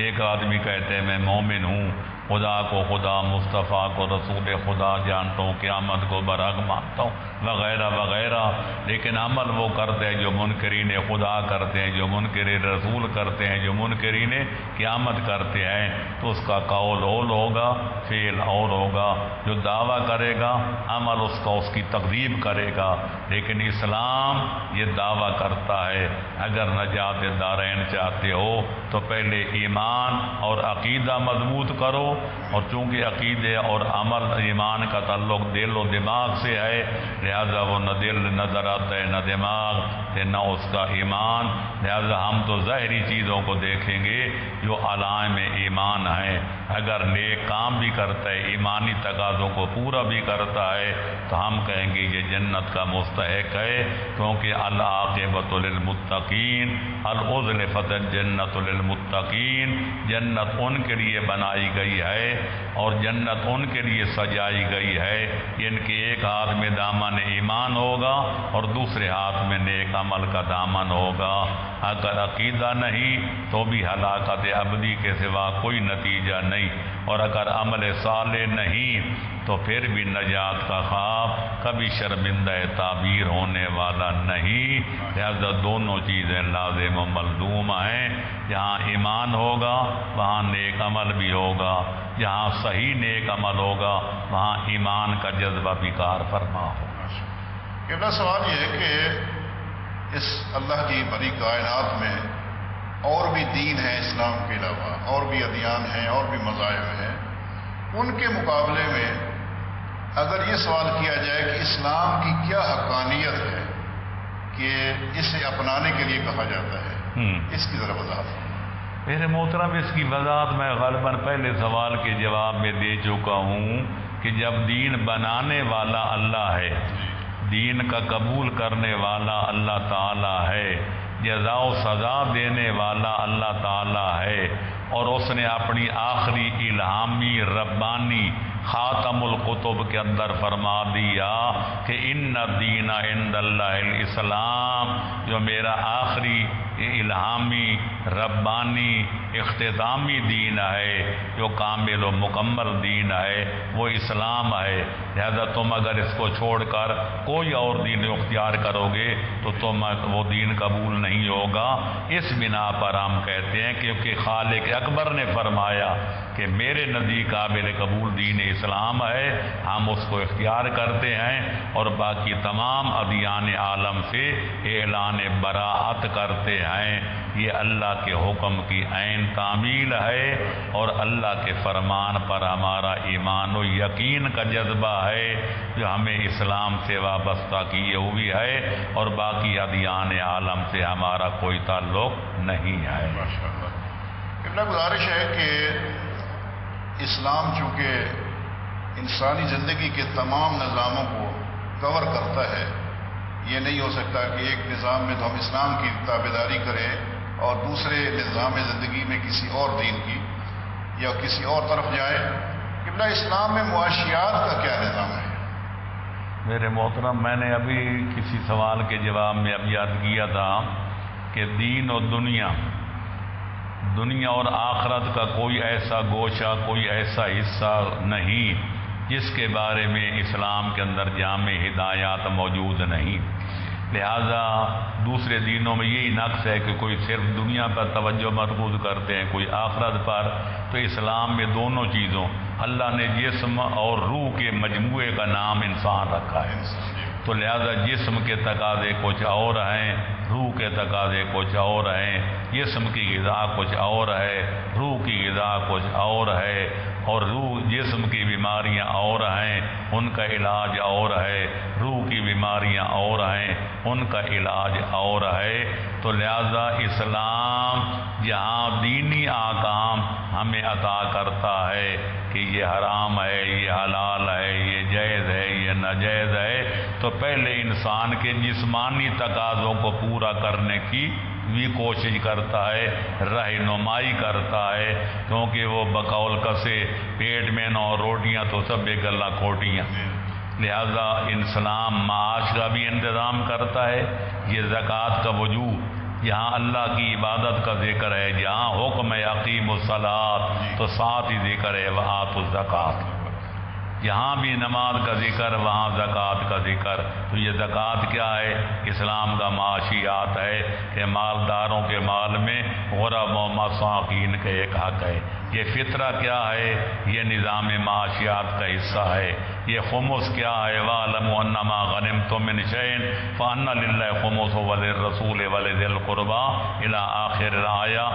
ایک آدمی کہتے ہیں میں مومن ہوں، خدا کو خدا، مصطفیٰ کو رسول خدا جانتا ہوں، قیامت کو برحق مانتا ہوں، وغیرہ وغیرہ، لیکن عمل وہ کرتے ہیں جو منکرین خدا کرتے ہیں، جو منکرین رسول کرتے ہیں، جو منکرین قیامت کرتے ہیں، تو اس کا قول اور ہوگا، فعل اور ہوگا. جو دعویٰ کرے گا عمل اس کا اس کی تکذیب کرے گا. لیکن اسلام یہ دعویٰ کرتا ہے اگر نجات دارین چاہتے ہو تو پہلے ایمان اور عقیدہ مضبوط کرو، اور چونکہ عقیدے اور عمل ایمان کا تعلق دل و دماغ سے ہے، لہذا وہ نہ دل نظر آتا ہے نہ دماغ نہ اس کا ایمان. لہذا ہم تو ظاہری چیزوں کو دیکھیں گے جو علائم ایمان ہیں. اگر نیک کام بھی کرتا ہے، ایمانی تقاضوں کو پورا بھی کرتا ہے، تو ہم کہیں گے یہ جنت کا مستحق ہے، کیونکہ العاقبۃ للمتقین الازلفت الجنت للمتقین. جنت ان کے لیے بنائی گئی ہے اور جنت ان کے لیے سجائی گئی ہے ان کے ایک ہاتھ میں دامن ایمان ہوگا اور دوسرے ہاتھ میں نیک عمل کا دامن ہوگا. اگر عقیدہ نہیں تو بھی ہلاکت ابدی کے سوا کوئی نتیجہ نہیں، اور اگر عمل صالح نہیں تو پھر بھی نجات کا خواب کبھی شرمندہ تعبیر ہونے والا نہیں. لہذا دونوں چیزیں لازم و ملزوم ہیں. جہاں ایمان ہوگا وہاں نیک عمل بھی ہوگا، جہاں صحیح نیک عمل ہوگا وہاں ایمان کا جذبہ بھی کار فرما ہوگا. پہلا سوال یہ ہے کہ اس اللہ کی بڑی کائنات میں اور بھی دین ہیں اسلام کے علاوہ، اور بھی ادیان ہیں، اور بھی مذاہب ہیں. ان کے مقابلے میں اگر یہ سوال کیا جائے کہ اسلام کی کیا حقانیت ہے کہ اسے اپنانے کے لیے کہا جاتا ہے، اس کی ذرا وضاحت. میرے محترم، اس کی وضاحت میں غالباً پہلے سوال کے جواب میں دے چکا ہوں کہ جب دین بنانے والا اللہ ہے، دین کا قبول کرنے والا اللہ تعالیٰ ہے، جزا و سزا دینے والا اللہ تعالیٰ ہے، اور اس نے اپنی آخری الہامی ربانی خاتم القتب کے اندر فرما دیا کہ ان الدین عند اللہ الاسلام، جو میرا آخری الہامی ربانی اختتامی دین ہے، جو کامل و مکمل دین ہے، وہ اسلام ہے۔ لہذا تم اگر اس کو چھوڑ کر کوئی اور دین اختیار کرو گے تو تم وہ دین قبول نہیں ہوگا۔ اس بنا پر ہم کہتے ہیں کیونکہ خالق اکبر نے فرمایا کہ میرے نزدیک قابل قبول دین اسلام ہے، ہم اس کو اختیار کرتے ہیں اور باقی تمام ادیان عالم سے اعلان براءت کرتے ہیں۔ یہ اللہ کے حکم کی عین تعمیل ہے اور اللہ کے فرمان پر ہمارا ایمان و یقین کا جذبہ ہے جو ہمیں اسلام سے وابستہ کیے ہوئی ہے، اور باقی ادیان عالم سے ہمارا کوئی تعلق نہیں ہے۔ ماشاءاللہ۔ قبلہ گزارش ہے کہ اسلام چونکہ انسانی زندگی کے تمام نظاموں کو کور کرتا ہے، یہ نہیں ہو سکتا کہ ایک نظام میں تو ہم اسلام کی تابعداری کریں اور دوسرے نظام زندگی میں کسی اور دین کی یا کسی اور طرف جائے۔ قبلہ اسلام میں معاشیات کا کیا نظام ہے؟ میرے محترم، میں نے ابھی کسی سوال کے جواب میں اب یاد کیا تھا کہ دین اور دنیا اور آخرت کا کوئی ایسا گوشہ، کوئی ایسا حصہ نہیں جس کے بارے میں اسلام کے اندر جامع ہدایات موجود نہیں۔ لہذا دوسرے دینوں میں یہی نقص ہے کہ کوئی صرف دنیا پر توجہ مرکوز کرتے ہیں، کوئی آخرت پر۔ تو اسلام میں دونوں چیزوں، اللہ نے جسم اور روح کے مجموعے کا نام انسان رکھا ہے، تو لہذا جسم کے تقاضے کچھ اور ہیں، روح کے تقاضے کچھ اور ہیں، جسم کی غذا کچھ اور ہے، روح کی غذا کچھ اور ہے، اور روح جسم کی بیماریاں اور ہیں، ان کا علاج اور ہے، روح کی بیماریاں اور ہیں، ان کا علاج اور ہے۔ تو لہذا اسلام جہاں دینی احکام ہمیں عطا کرتا ہے کہ یہ حرام ہے، یہ حلال ہے، یہ جائز ہے، یہ ناجائز ہے، تو پہلے انسان کے جسمانی تقاضوں کو پورا کرنے کی بھی کوشش کرتا ہے، رہنمائی کرتا ہے، کیونکہ وہ بقول کسے پیٹ میں نہ روٹیاں تو سب بے گلا کھوٹیاں۔ لہذا اسلام معاش کا بھی انتظام کرتا ہے۔ یہ زکوٰۃ کا وجوب، یہاں اللہ کی عبادت کا ذکر ہے، جہاں حکم ہے اقیم الصلاۃ تو ساتھ ہی ذکر ہے وآتوا الزکوٰۃ، یہاں بھی نماز کا ذکر، وہاں زکوٰۃ کا ذکر۔ تو یہ زکوٰۃ کیا ہے؟ اسلام کا معاشیات ہے کہ مالداروں کے مال میں غرب و مساکین کا ایک حق ہے۔ یہ فطرہ کیا ہے؟ یہ نظام معاشیات کا حصہ ہے۔ یہ خمس کیا ہے؟ وَاعْلَمُوا أَنَّمَا غَنِمْتُم مِّن شَيْءٍ فَأَنَّ لِلَّهِ خُمُسَهُ وَلِلرَّسُولِ وَلِذِي الْقُرْبَىٰ إِلَىٰ آخِرِ الْآیَہ۔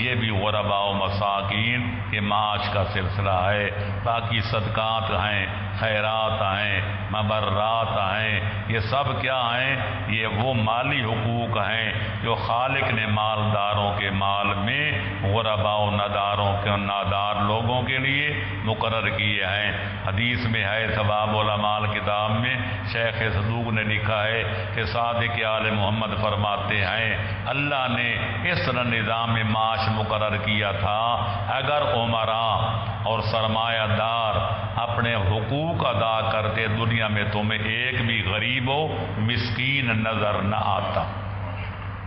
یہ بھی غرباء و مساکین کے معاش کا سلسلہ ہے۔ باقی صدقات ہیں، خیرات ہیں، مبرات ہیں، یہ سب کیا ہیں؟ یہ وہ مالی حقوق ہیں جو خالق نے مالداروں کے مال میں غرباء و نادار لوگوں کے لیے مقرر کیے ہیں۔ حدیث میں ہے، ثواب العمال کتاب میں شیخ صدوق نے لکھا ہے کہ صادق آل محمد فرماتے ہیں اللہ نے اس طرح نظام معاش مقرر کیا تھا، اگر عمراء اور سرمایہ دار اپنے حقوق ادا کرتے دنیا میں تمہیں ایک بھی غریب و مسکین نظر نہ آتا۔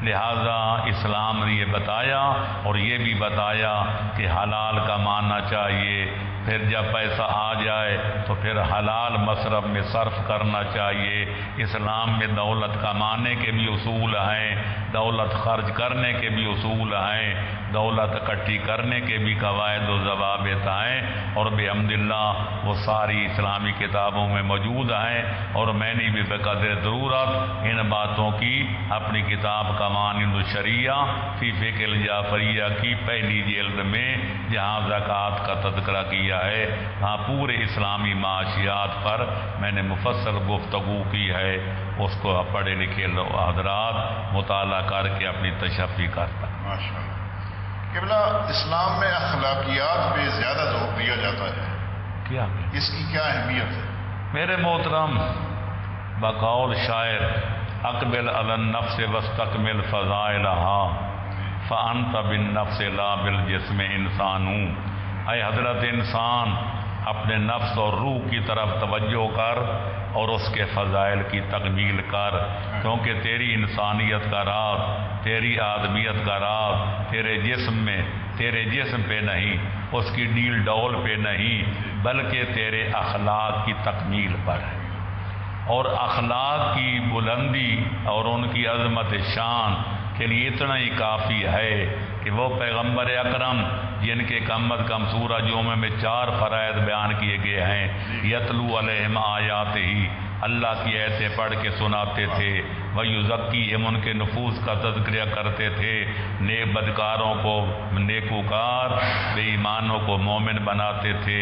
لہذا اسلام نے یہ بتایا اور یہ بھی بتایا کہ حلال کمانا چاہیے، پھر جب پیسہ آ جائے تو پھر حلال مصرف میں صرف کرنا چاہیے۔ اسلام میں دولت کمانے کے بھی اصول ہیں، دولت خرچ کرنے کے بھی اصول ہیں، دولت اکٹھی کرنے کے بھی قواعد و ضوابط ہیں، اور بحمد اللہ وہ ساری اسلامی کتابوں میں موجود ہیں، اور میں نے بھی بقدر ضرورت ان باتوں کی اپنی کتاب قوانین الشریعہ فی فقہ الجعفریہ کی پہلی جلد میں جہاں زکوٰۃ کا تذکرہ کیا ہے، ہاں پورے اسلامی معاشیات پر میں نے مفصل گفتگو کی ہے۔ اس کو پڑھے لکھے حضرات مطالعہ کر کے اپنی تشفی کرتا۔ ماشاءاللہ۔ قبلہ اسلام میں اخلاقیات پہ زیادہ زور دیا جاتا ہے، کیا اس کی کیا اہمیت ہے؟ میرے محترم، بقول شاعر اقبل علی النفس واستکمل فضائلها فانت بالنفس لا بالجسم انسانوں، اے حضرت انسان اپنے نفس اور روح کی طرف توجہ کر اور اس کے فضائل کی تکمیل کر، کیونکہ تیری انسانیت کا راز، تیری آدمیت کا راز تیرے جسم پہ نہیں، اس کی ڈیل ڈول پہ نہیں، بلکہ تیرے اخلاق کی تکمیل پر ہے۔ اور اخلاق کی بلندی اور ان کی عظمت شان کے لیے اتنا ہی کافی ہے کہ وہ پیغمبر اکرم جن کے کم از کم سورہ جمعہ میں 4 فرائض بیان کیے گئے ہیں، یتلو علیہم آیات ہی، اللہ کی ایتیں پڑھ کے سناتے تھے، وَیُزَکِّیہم، ان کے نفوس کا تذکرہ کرتے تھے، نیک بدکاروں کو نیکوکار، بے ایمانوں کو مومن بناتے تھے۔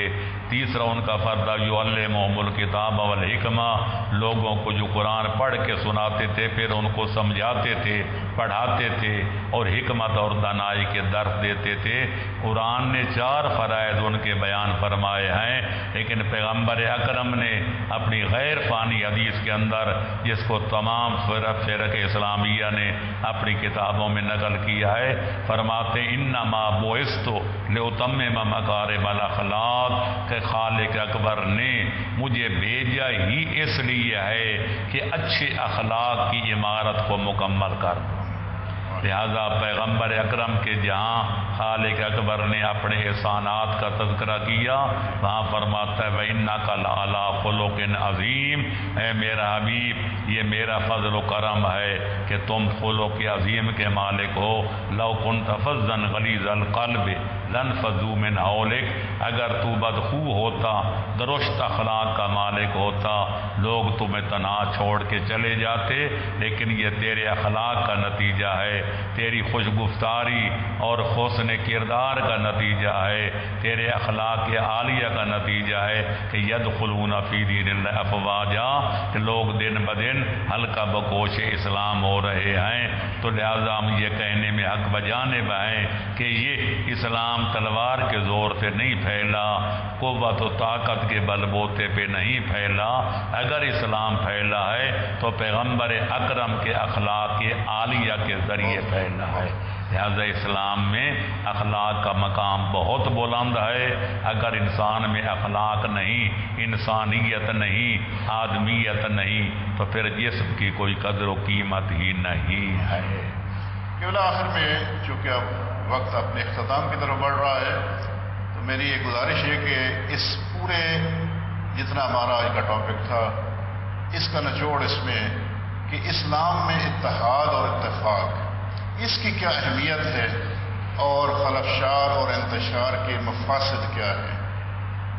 تیسرا ان کا فرض یعلمہم الکتاب والحکمہ، لوگوں کو جو قرآن پڑھ کے سناتے تھے پھر ان کو سمجھاتے تھے، پڑھاتے تھے اور حکمت اور دانائی کے درس دیتے تھے۔ قرآن نے 4 فرائض ان کے بیان فرمائے ہیں، لیکن پیغمبر اکرم نے اپنی غیر فانی حدیث کے اندر، جس کو تمام فرق اسلامیہ نے اپنی کتابوں میں نقل کیا ہے، فرماتے انما بعثت لاتمم مکارم الاخلاق، کہ خالق اکبر نے مجھے بھیجا ہی اس لیے ہے کہ اچھے اخلاق کی عمارت کو مکمل کر دوں۔ لہذا پیغمبر اکرم کے جہاں خالق اکبر نے اپنے احسانات کا تذکرہ کیا، وہاں فرماتا ہے وَإِنَّكَ لَعَلَىٰ خُلُقٍ عَظِيمٍ، اے میرا حبیب یہ میرا فضل و کرم ہے کہ تم خلق عظیم کے مالک ہو۔ لَوْ كُنْتَ فَظًّا غَلِيظَ الْقَلْبِ لَانفَضُّوا مِنْ حَوْلِكَ، اگر تو بدخو ہوتا، درست اخلاق کا مالک ہوتا، لوگ تمہیں تنہا چھوڑ کے چلے جاتے، لیکن یہ تیرے اخلاق کا نتیجہ ہے، تیری خوش گفتاری اور حسن کردار کا نتیجہ ہے، تیرے اخلاق عالیہ کا نتیجہ ہے کہ یدخلون فی دین اللہ افواجا، کہ لوگ دن بدن ہلکا بکوش اسلام ہو رہے ہیں۔ تو لہذا ہم یہ کہنے میں حق بجانب ہیں کہ یہ اسلام تلوار کے زور سے نہیں پھیلا، قوت و طاقت کے بل بوتے پہ نہیں پھیلا، اگر اسلام پھیلا ہے تو پیغمبر اکرم کے اخلاق عالیہ کے ذریعے پھیلا ہے۔ لہذا اسلام میں اخلاق کا مقام بہت بلند ہے۔ اگر انسان میں اخلاق نہیں، انسانیت نہیں، آدمیت نہیں، تو پھر جسم کی کوئی قدر و قیمت ہی نہیں ہے۔ کیونکہ آخر میں چونکہ اب وقت اپنے اختتام کی طرف بڑھ رہا ہے، تو میری یہ گزارش ہے کہ اس پورے جتنا ہمارا آج کا ٹاپک تھا، اس کا نچوڑ اس میں کہ اسلام میں اتحاد اور اتفاق، اس کی کیا اہمیت ہے اور خلفشار اور انتشار کے مفاسد کیا ہیں۔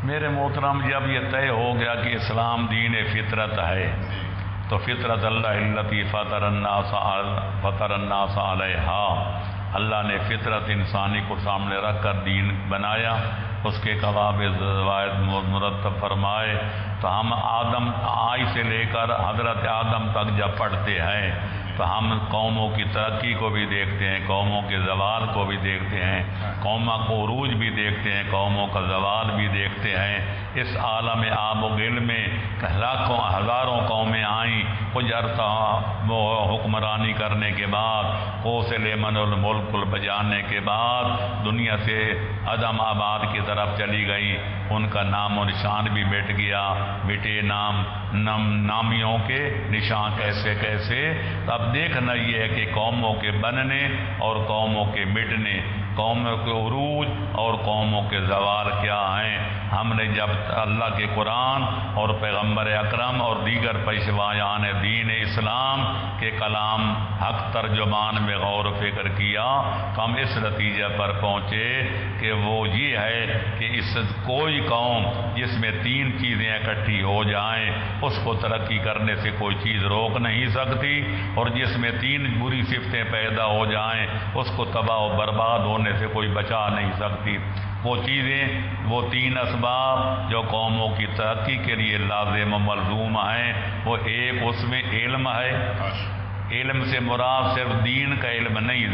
میرے محترم، جب یہ طے ہو گیا کہ اسلام دین فطرت ہے، تو فطرت اللہ التی فطر الناس علیہا، اللہ نے فطرت انسانی کو سامنے رکھ کر دین بنایا، اس کے قواعد ضوابط مرتب فرمائے۔ تو ہم آئی سے لے کر حضرت آدم تک جب پڑھتے ہیں تو ہم قوموں کی ترقی کو بھی دیکھتے ہیں، قوموں کے زوال کو بھی دیکھتے ہیں، قوموں کو عروج بھی دیکھتے ہیں، قوموں کا زوال بھی دیکھتے ہیں۔ اس عالم آب و گل میں لاکھوں ہزاروں قومیں آئیں، کچھ عرصہ وہ حکمرانی کرنے کے بعد، قوس لیمن الملک بجانے کے بعد دنیا سے عدم آباد کی طرف چلی گئی، ان کا نام و نشان بھی مٹ گیا، مٹے نامیوں کے نشان کیسے کیسے۔ اب دیکھنا یہ ہے کہ قوموں کے بننے اور قوموں کے مٹنے، قوموں کے عروج اور قوموں کے زوال کیا ہیں۔ ہم نے جب اللہ کے قرآن اور پیغمبر اکرم اور دیگر پیشوایان دین اسلام کے کلام حق ترجمان میں غور و فکر کیا تو ہم اس نتیجہ پر پہنچے کہ وہ یہ ہے کہ اس کوئی قوم جس میں 3 چیزیں اکٹھی ہو جائیں اس کو ترقی کرنے سے کوئی چیز روک نہیں سکتی، اور جس میں 3 بری صفتیں پیدا ہو جائیں اس کو تباہ و برباد ہونے سے کوئی بچا نہیں سکتی۔ وہ چیزیں، وہ 3 اسباب جو قوموں کی ترقی کے لیے لازم و ملزوم ہیں، وہ ایک اس میں علم ہے۔ علم سے مراد صرف دین کا علم نہیں،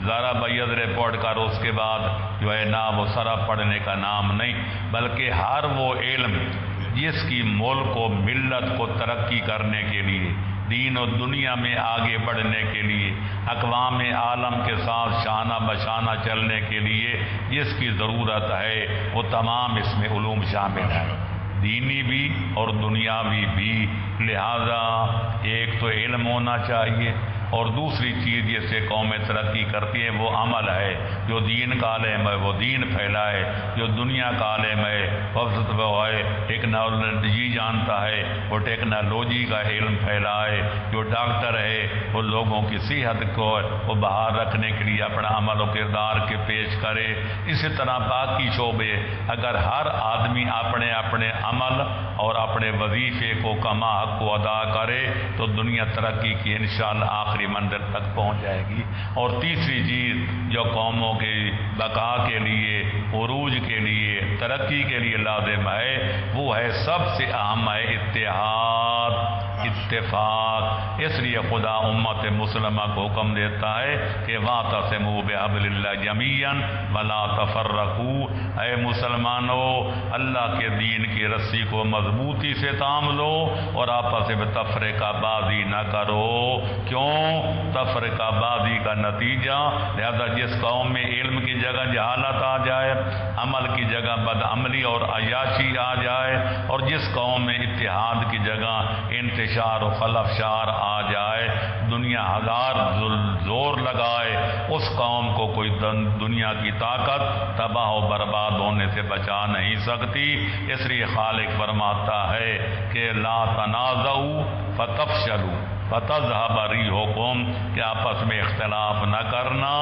ذرا بیضرے پڑھ کر اس کے بعد جو ہے نا وہ سرا پڑھنے کا نام نہیں، بلکہ ہر وہ علم جس کی ملک و ملت کو ترقی کرنے کے لیے، دین و دنیا میں آگے بڑھنے کے لیے، اقوام عالم کے ساتھ شانہ بشانہ چلنے کے لیے جس کی ضرورت ہے وہ تمام اس میں علوم شامل ہیں، دینی بھی اور دنیاوی بھی۔ لہذا ایک تو علم ہونا چاہیے، اور دوسری چیز جس سے قومیں ترقی کرتی ہیں وہ عمل ہے۔ جو دین کا عالم ہے وہ دین پھیلائے، جو دنیا کا عالم ہے وہ ہے ٹیکنالوجی جانتا ہے وہ ٹیکنالوجی کا علم پھیلائے، جو ڈاکٹر ہے وہ لوگوں کی صحت کو وہ بحال رکھنے کے لیے اپنا عمل و کردار کے پیش کرے۔ اسی طرح باقی شعبے اگر ہر آدمی اپنے اپنے عمل اور اپنے وظیفے کو کما حق کو ادا کرے تو دنیا ترقی کی انشاءاللہ آخری منزل تک پہنچ جائے گی۔ اور تیسری چیز جو قوموں کی بقا کے لیے، عروج کے لیے، ترقی کے لیے لازم ہے وہ ہے سب سے اہم ہے اتحاد، اتفاق۔ اس لیے خدا امت مسلمہ کو حکم دیتا ہے کہ واعتصموا بحبل اللہ جمیعا ولا تفرقوا، اے مسلمانوں اللہ کے دین کی رسی کو مضبوطی سے تھام لو اور آپس میں تفرقہ بازی نہ کرو۔ کیوں تفرقہ بازی کا نتیجہ؟ لہذا جس قوم میں علم کی جگہ جہالت آ جائے، عمل کی جگہ بدعملی اور عیاشی آ جائے، اور جس قوم میں اتحاد کی جگہ انتشار و خلفشار آ جائے، دنیا ہزار زور لگائے، اس قوم کو کوئی دنیا کی طاقت تباہ و برباد ہونے سے بچا نہیں سکتی۔ اس لیے خالق فرماتا ہے کہ لا تنازعوا فتفشلوا فتذهب ريحكم، کہ آپس میں اختلاف نہ کرنا،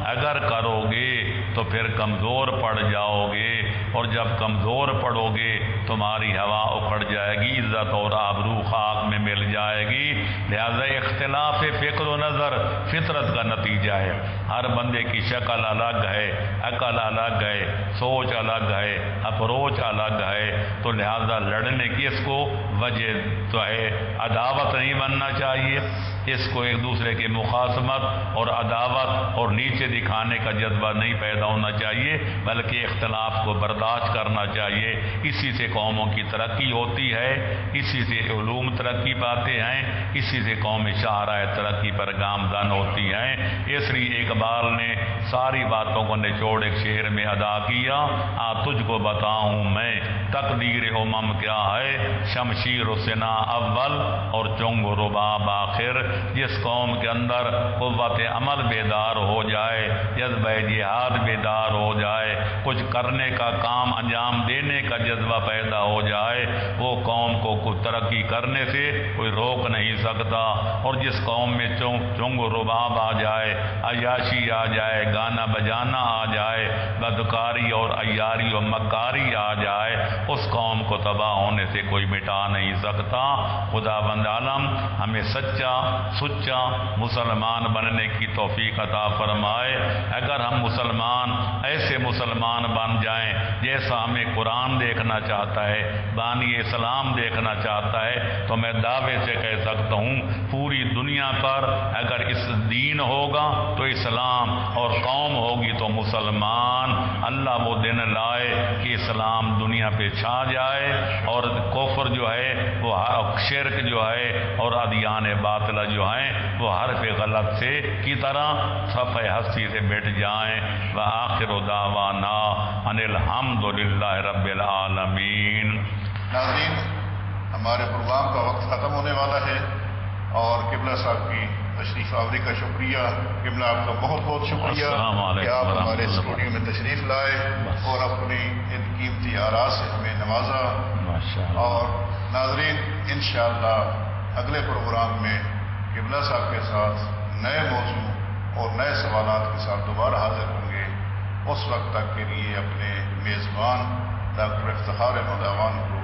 اگر کرو گے تو پھر کمزور پڑ جاؤ گے، اور جب کمزور پڑو گے تمہاری ہوا اکھڑ جائے گی، عزت اور آبرو خاک میں مل جائے گی۔ لہذا اختلاف فکر و نظر فطرت کا نتیجہ ہے، ہر بندے کی شکل الگ ہے، عقل الگ ہے، سوچ الگ ہے، اپروچ الگ ہے، تو لہذا لڑنے کی اس کو وجہ تو ہے عداوت نہیں بننا چاہیے، اس کو ایک دوسرے کی مخاصمت اور عداوت اور نیچے دکھانے کا جذبہ نہیں پیدا ہونا چاہیے، بلکہ اختلاف کو برداشت کرنا چاہیے۔ اسی سے قوموں کی ترقی ہوتی ہے، اسی سے علوم ترقی پاتے ہیں، اسی سے قوم شاہراہ ترقی پر گامزن ہوتی ہیں۔ اس لیے اقبال نے ساری باتوں کو نچوڑ ایک شعر میں ادا کیا، تجھ کو بتاؤں میں تقدیر امم کیا ہے، شمشیر و سنا اول اور چنگ و رباب آخر۔ جس قوم کے اندر قوت عمل بیدار ہو جائے، جذبہ جہاد بیدار ہو جائے، کچھ کرنے کا کام انجام دینے کا جذبہ پیدا ہو جائے، وہ قوم کو ترقی کرنے سے کوئی روک نہیں سکتا۔ اور جس قوم میں چنگ و رباب آ جائے، عیاشی آ جائے، گانا بجانا آ جائے، بدکاری اور عیاری و مکاری آ جائے، اس قوم کو تباہ ہونے سے کوئی مٹا نہیں سکتا۔ خدا بند عالم ہمیں سچا مسلمان بننے کی توفیق عطا فرمائے۔ اگر ہم مسلمان ایسے مسلمان بن جائیں جیسا ہمیں قرآن دیکھنا چاہتا ہے، بانی اسلام دیکھنا چاہتا ہے، تو میں دعوے سے کہہ سکتا ہوں پوری دنیا پر اگر اس دین ہوگا تو اسلام، اور قوم ہوگی تو مسلمان۔ اللہ وہ دن لائے کہ اسلام دنیا پہ چھا جائے اور کفر جو ہے وہ شرک جو ہے اور ادیان باطلہ جو ہیں وہ حرف غلط سے کی طرح صفحہ ہستی سے مٹ جائیں۔ وآخر دعوانا ان الحمد للہ رب العالمین۔ ناظرین، ہمارے پروگرام کا وقت ختم ہونے والا ہے، اور قبلہ صاحب کی تشریف آوری کا شکریہ۔ قبلہ آپ کا بہت بہت شکریہ کہ آپ ہمارے اسٹوڈیو میں تشریف لائے اور اپنی ان قیمتی آراء سے ہمیں نوازا۔ اور ناظرین، انشاءاللہ اگلے پروگرام میں قبلہ صاحب کے ساتھ نئے موضوع اور نئے سوالات کے ساتھ دوبارہ حاضر ہوں گے۔ اس وقت تک کے لیے اپنے میزبان ڈاکٹر افتخار احمد اعوان کو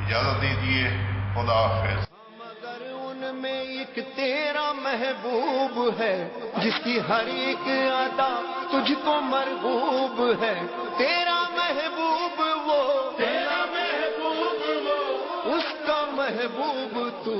اجازت دیجیے۔ خدا حافظ۔ مگر ان میں ایک تیرا محبوب ہے جس کی ہر ایک ادا تجھ کو مرغوب ہے، تیرا محبوب وہ، تیرا محبوب وہ، اس کا محبوب تو۔